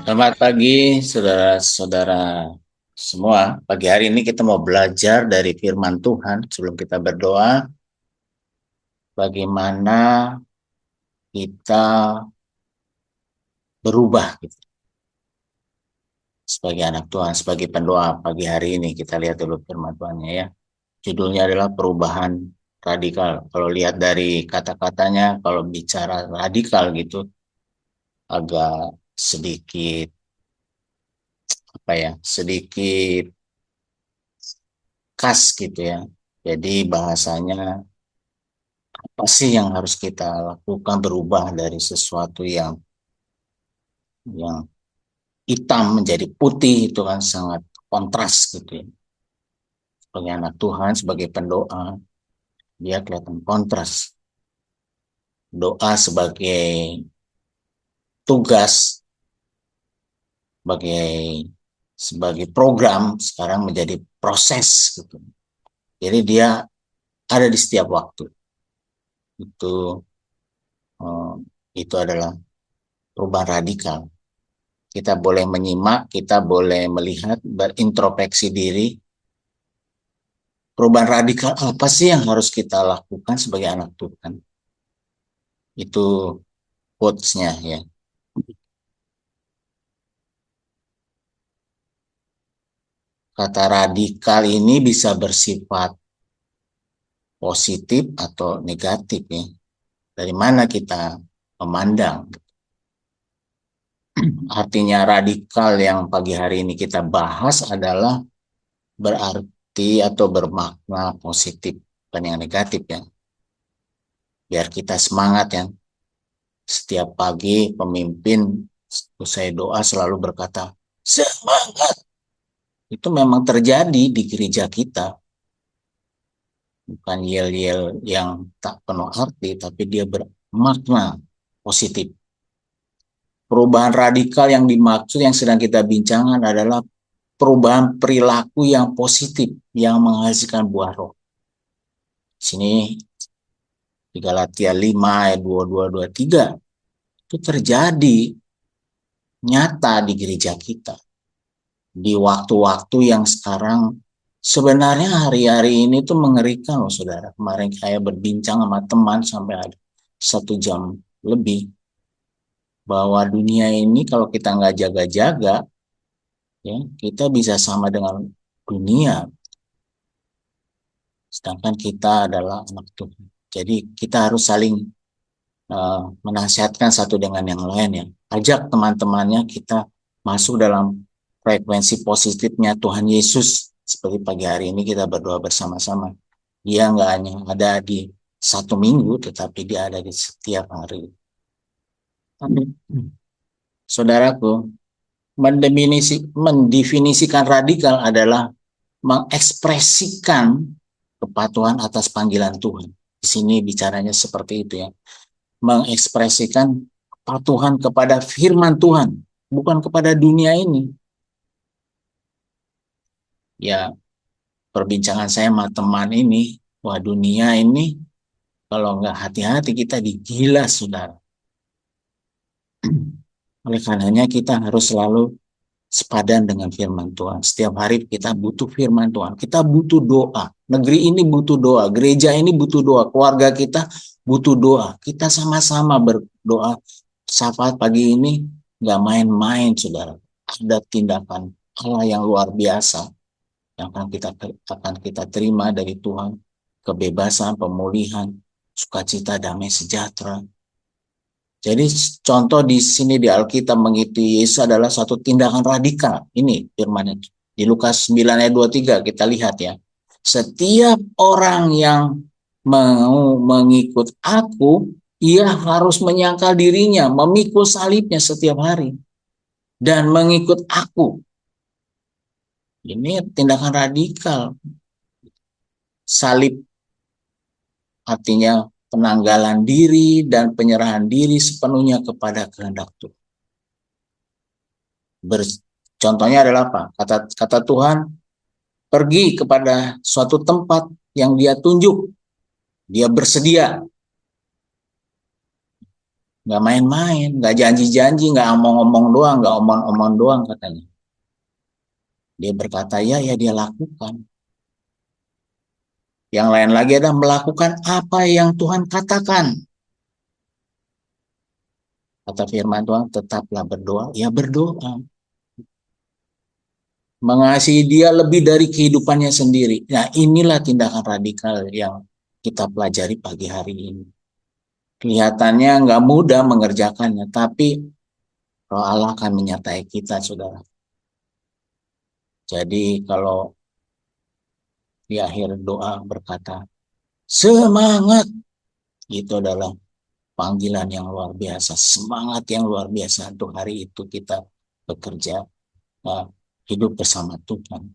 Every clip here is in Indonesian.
Selamat pagi, saudara-saudara semua. Pagi hari ini kita mau belajar dari firman Tuhan. Sebelum kita berdoa, bagaimana kita berubah gitu, sebagai anak Tuhan, sebagai pendoa pagi hari ini. Kita lihat dulu firman Tuhannya ya. Judulnya adalah perubahan radikal. Kalau lihat dari kata-katanya, kalau bicara radikal gitu, agak sedikit sedikit khas gitu ya. Jadi bahasanya apa sih yang harus kita lakukan berubah dari sesuatu yang hitam menjadi putih itu kan sangat kontras gitu ya. Sebagai anak Tuhan, sebagai pendoa, dia kelihatan kontras. Doa sebagai tugas, sebagai sebagai program sekarang menjadi proses gitu. Jadi dia ada di setiap waktu. Itu eh, itu adalah perubahan radikal. Kita boleh menyimak, kita boleh melihat, berintrospeksi diri. Perubahan radikal apa sih yang harus kita lakukan sebagai anak Tuhan? Itu quotes-nya ya. Kata radikal ini bisa bersifat positif atau negatif ya. Dari mana kita memandang. Artinya radikal yang pagi hari ini kita bahas adalah berarti atau bermakna positif, bukan yang negatif ya. Biar kita semangat ya. Setiap pagi pemimpin usai doa selalu berkata, semangat. Itu memang terjadi di gereja kita. Bukan yel-yel yang tak penuh arti, tapi dia bermakna positif. Perubahan radikal yang dimaksud yang sedang kita bincangkan adalah perubahan perilaku yang positif, yang menghasilkan buah roh. Sini di Galatia 5 ayat 22-23 itu terjadi nyata di gereja kita. Di waktu-waktu yang sekarang sebenarnya hari-hari ini tuh mengerikan loh saudara. Kemarin saya berbincang sama teman sampai ada 1 jam lebih bahwa dunia ini kalau kita nggak jaga-jaga ya kita bisa sama dengan dunia. Sedangkan kita adalah anak Tuhan. Jadi kita harus saling menasihatkan satu dengan yang lain ya. Ajak teman-temannya kita masuk dalam frekuensi positifnya Tuhan Yesus. Seperti pagi hari ini kita berdoa bersama-sama. Dia nggak hanya ada di 1 minggu, tetapi dia ada di setiap hari. Saudaraku, mendefinisikan radikal adalah mengekspresikan kepatuhan atas panggilan Tuhan. Di sini bicaranya seperti itu ya. Mengekspresikan kepatuhan kepada firman Tuhan, bukan kepada dunia ini. Ya, perbincangan saya sama teman ini, wah dunia ini kalau nggak hati-hati kita digilas, saudara. Oleh karenanya kita harus selalu sepadan dengan firman Tuhan. Setiap hari kita butuh firman Tuhan. Kita butuh doa. Negeri ini butuh doa. Gereja ini butuh doa. Keluarga kita butuh doa. Kita sama-sama berdoa. Sahabat pagi ini nggak main-main, saudara. Ada tindakan Allah yang luar biasa yang akan kita terima dari Tuhan. Kebebasan, pemulihan, sukacita, damai sejahtera. Jadi contoh di sini di Alkitab mengikuti Yesus adalah satu tindakan radikal. Ini firman di Lukas 9 ayat 23 kita lihat ya. Setiap orang yang mau mengikut aku, ia harus menyangkal dirinya, memikul salibnya setiap hari dan mengikut aku. Ini tindakan radikal. Salib artinya penanggalan diri dan penyerahan diri sepenuhnya kepada kehendak Tuhan. Contohnya adalah apa? Kata Tuhan, pergi kepada suatu tempat yang dia tunjuk. Dia bersedia. nggak main-main, nggak janji-janji, nggak omong-omong doang, nggak omong-omong doang katanya. Dia berkata ya, ya dia lakukan. Yang lain lagi adalah melakukan apa yang Tuhan katakan. Kata firman Tuhan, tetaplah berdoa, ya berdoa. Mengasihi dia lebih dari kehidupannya sendiri. Nah, inilah tindakan radikal yang kita pelajari pagi hari ini. Kelihatannya nggak mudah mengerjakannya, tapi Roh Allah akan menyertai kita, saudara. Jadi kalau di akhir doa berkata, semangat, itu adalah panggilan yang luar biasa, semangat yang luar biasa untuk hari itu kita bekerja, uh, hidup bersama Tuhan.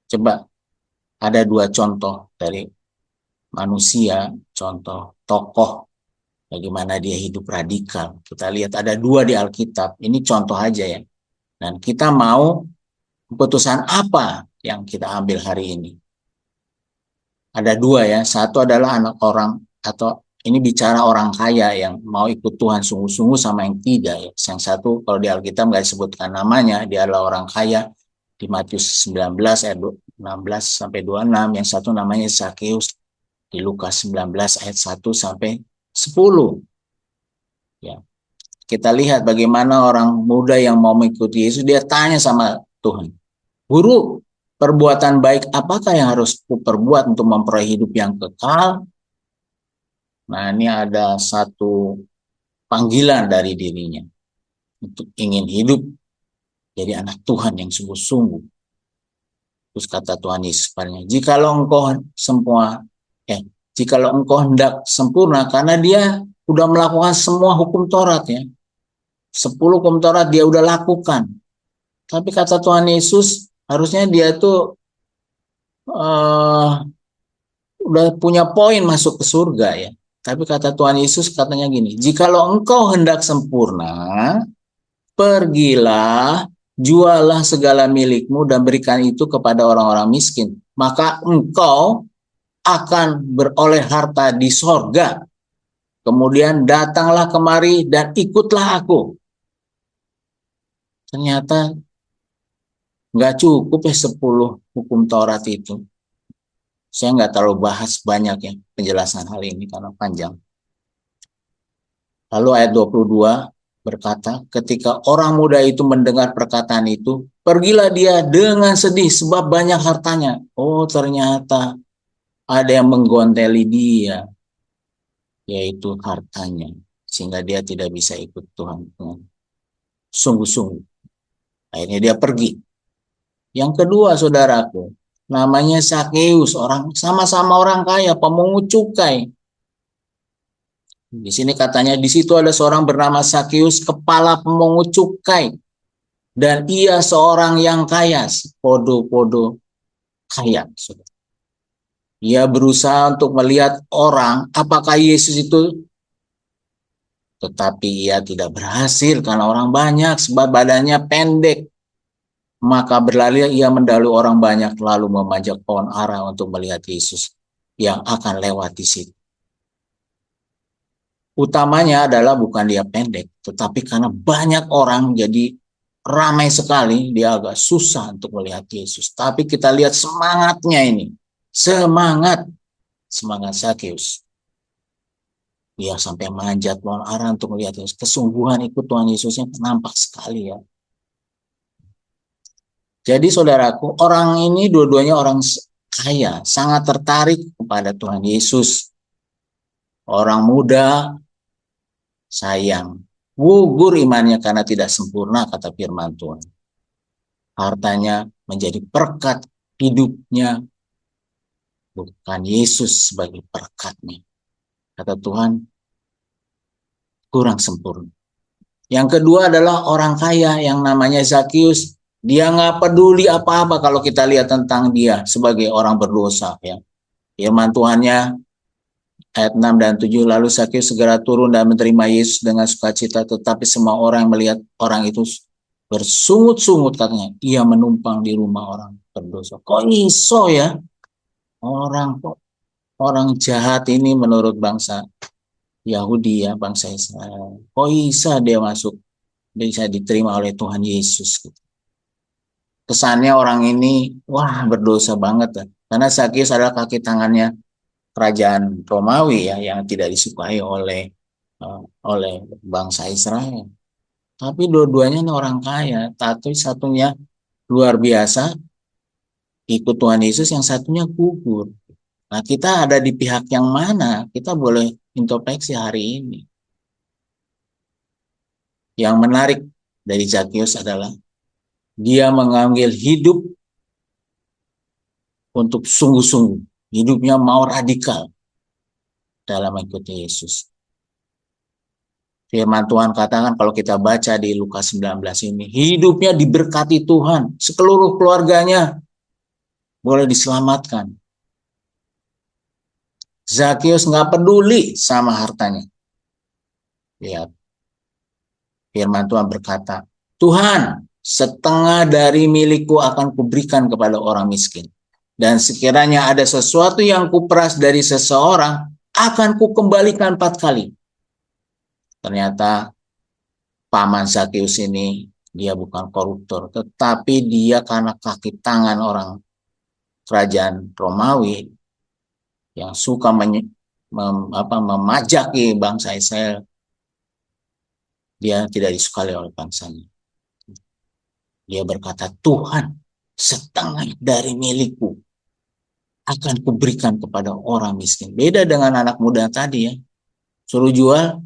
Coba ada dua contoh dari manusia, contoh tokoh bagaimana dia hidup radikal. Kita lihat ada dua di Alkitab, ini contoh aja ya. Dan kita mau keputusan apa yang kita ambil hari ini. Ada dua ya, satu adalah anak orang, atau ini bicara orang kaya yang mau ikut Tuhan sungguh-sungguh sama yang tidak ya. Yang satu kalau di Alkitab nggak disebutkan namanya, dia adalah orang kaya di Matius 19 ayat 16 sampai 26, yang satu namanya Zakeus di Lukas 19 ayat 1 sampai 10. Ya. Kita lihat bagaimana orang muda yang mau mengikuti Yesus, dia tanya sama Tuhan, Guru, perbuatan baik apakah yang harus kuperbuat untuk memperoleh hidup yang kekal? Nah, ini ada satu panggilan dari dirinya untuk ingin hidup jadi anak Tuhan yang sungguh-sungguh. Terus kata Tuhan Yesus padanya, jikalau engkau jikalau engkau hendak sempurna, karena dia udah melakukan semua hukum Taurat ya. 10 hukum Taurat dia udah lakukan. Tapi kata Tuhan Yesus, harusnya dia tuh udah punya poin masuk ke surga ya. Tapi kata Tuhan Yesus katanya gini, jikalau engkau hendak sempurna, pergilah, jualah segala milikmu dan berikan itu kepada orang-orang miskin. Maka engkau akan beroleh harta di sorga. Kemudian datanglah kemari dan ikutlah aku. Ternyata nggak cukup ya 10 hukum Taurat itu. Saya nggak terlalu bahas banyak ya penjelasan hal ini karena panjang. Lalu ayat 22 berkata, ketika orang muda itu mendengar perkataan itu, pergilah dia dengan sedih sebab banyak hartanya. Oh, ternyata ada yang menggonteli dia, yaitu hartanya. Sehingga dia tidak bisa ikut Tuhan dengan sungguh-sungguh. Akhirnya dia pergi. Yang kedua, saudaraku, namanya Zakeus, orang sama-sama orang kaya, pemungut cukai. Di sini katanya di situ ada seorang bernama Zakeus, kepala pemungut cukai, dan ia seorang yang kaya, podo-podo kaya. Ia berusaha untuk melihat orang apakah Yesus itu, tetapi ia tidak berhasil karena orang banyak, sebab badannya pendek. Maka berlari ia mendahului orang banyak lalu memanjat pohon ara untuk melihat Yesus yang akan lewat di situ. Utamanya adalah bukan dia pendek, tetapi karena banyak orang jadi ramai sekali, dia agak susah untuk melihat Yesus. Tapi kita lihat semangatnya ini, semangat Zakeus. Dia sampai manjat pohon ara untuk melihat Yesus. Kesungguhan ikut Tuhan Yesusnya nampak sekali ya. Jadi saudaraku, orang ini dua-duanya orang kaya, sangat tertarik kepada Tuhan Yesus. Orang muda, sayang, gugur imannya karena tidak sempurna, kata firman Tuhan. Hartanya menjadi perkat hidupnya, bukan Yesus sebagai perkatnya. Kata Tuhan, kurang sempurna. Yang kedua adalah orang kaya yang namanya Zakeus. Dia nggak peduli apa-apa kalau kita lihat tentang dia sebagai orang berdosa ya. Firman Tuhannya ayat 6 dan 7, lalu Zakeus segera turun dan menerima Yesus dengan sukacita, tetapi semua orang yang melihat orang itu bersungut-sungut katanya, ia menumpang di rumah orang berdosa. Kok iso ya? Orang kok orang jahat ini menurut bangsa Yahudi ya, bangsa Israel. Kok bisa dia masuk, bisa diterima oleh Tuhan Yesus gitu. Kesannya orang ini, wah berdosa banget ya. Karena Sakyus adalah kaki tangannya kerajaan Romawi ya, yang tidak disukai oleh bangsa Israel. Tapi dua-duanya ini orang kaya. Satunya luar biasa, ikut Tuhan Yesus, yang satunya gugur. Nah, kita ada di pihak yang mana? Kita boleh introspeksi hari ini. Yang menarik dari Zakius adalah dia mengambil hidup untuk sungguh-sungguh. Hidupnya mau radikal dalam mengikuti Yesus. Firman Tuhan katakan kalau kita baca di Lukas 19 ini, hidupnya diberkati Tuhan, seluruh keluarganya boleh diselamatkan. Zakius nggak peduli sama hartanya. Lihat, firman Tuhan berkata, Tuhan, setengah dari milikku akan kuberikan kepada orang miskin. Dan sekiranya ada sesuatu yang kuperas dari seseorang, akan kukembalikan 4 kali. Ternyata paman Zakius ini, dia bukan koruptor, tetapi dia karena kaki tangan orang kerajaan Romawi yang suka memajaki bangsa Israel, dia tidak disukai oleh bangsanya. Dia berkata, Tuhan, setengah dari milikku akan kuberikan kepada orang miskin. Beda dengan anak muda tadi ya, suruh jual,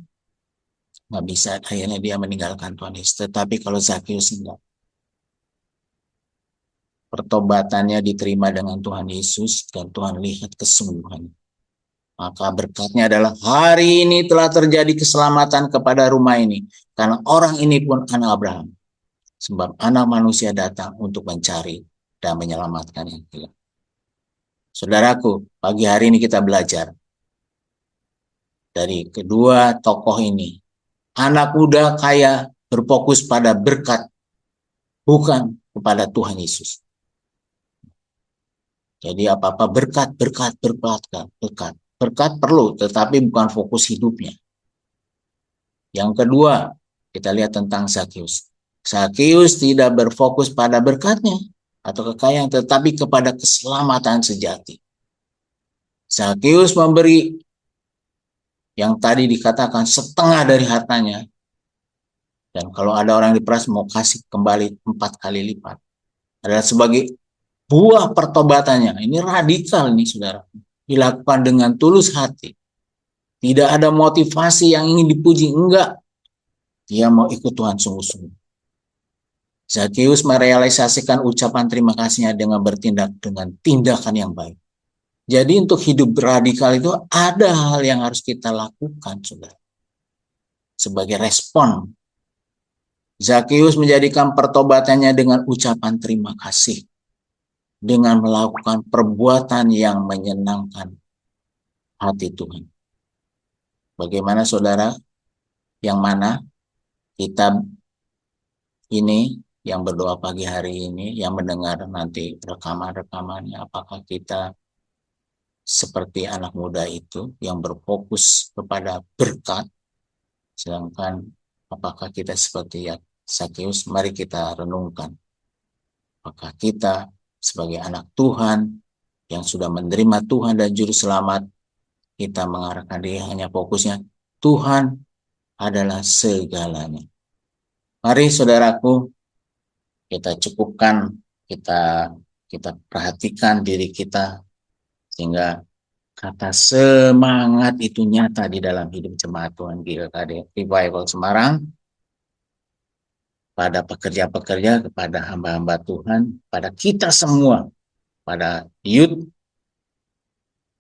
nggak bisa, akhirnya dia meninggalkan Tuhan Yesus. Tetapi kalau Zakius enggak, pertobatannya diterima dengan Tuhan Yesus, dan Tuhan lihat kesungguhannya. Maka berkatnya adalah hari ini telah terjadi keselamatan kepada rumah ini, karena orang ini pun anak Abraham. Sebab anak manusia datang untuk mencari dan menyelamatkan yang hilang. Saudaraku, pagi hari ini kita belajar dari kedua tokoh ini. Anak muda kaya berfokus pada berkat, bukan kepada Tuhan Yesus. Jadi apa-apa berkat, berkat, berkat, berkat. Berkat perlu, tetapi bukan fokus hidupnya. Yang kedua, kita lihat tentang Zakius. Zakius tidak berfokus pada berkatnya atau kekayaan, tetapi kepada keselamatan sejati. Zakius memberi yang tadi dikatakan setengah dari hartanya. Dan kalau ada orang diperas mau kasih kembali 4 kali lipat. Adalah sebagai buah pertobatannya. Ini radikal nih saudara. Dilakukan dengan tulus hati. Tidak ada motivasi yang ingin dipuji. Enggak. Dia mau ikut Tuhan sungguh-sungguh. Zakius merealisasikan ucapan terima kasihnya dengan bertindak dengan tindakan yang baik. Jadi untuk hidup radikal itu ada hal yang harus kita lakukan, saudara. Sebagai respon, Zakius menjadikan pertobatannya dengan ucapan terima kasih. Dengan melakukan perbuatan yang menyenangkan hati Tuhan. Bagaimana saudara? Yang mana kita ini yang berdoa pagi hari ini, yang mendengar nanti rekaman-rekamannya, apakah kita seperti anak muda itu yang berfokus kepada berkat, sedangkan apakah kita seperti Zakius? Mari kita renungkan. Apakah kita sebagai anak Tuhan yang sudah menerima Tuhan dan Juru Selamat, kita mengarahkan diri hanya fokusnya Tuhan adalah segalanya. Mari saudaraku, kita cukupkan, kita perhatikan diri kita sehingga kata semangat itu nyata di dalam hidup jemaat Tuhan GKD Revival Semarang, pada pekerja-pekerja, kepada hamba-hamba Tuhan, pada kita semua, pada youth,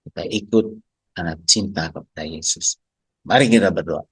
kita ikut karena cinta kepada Yesus. Mari kita berdoa.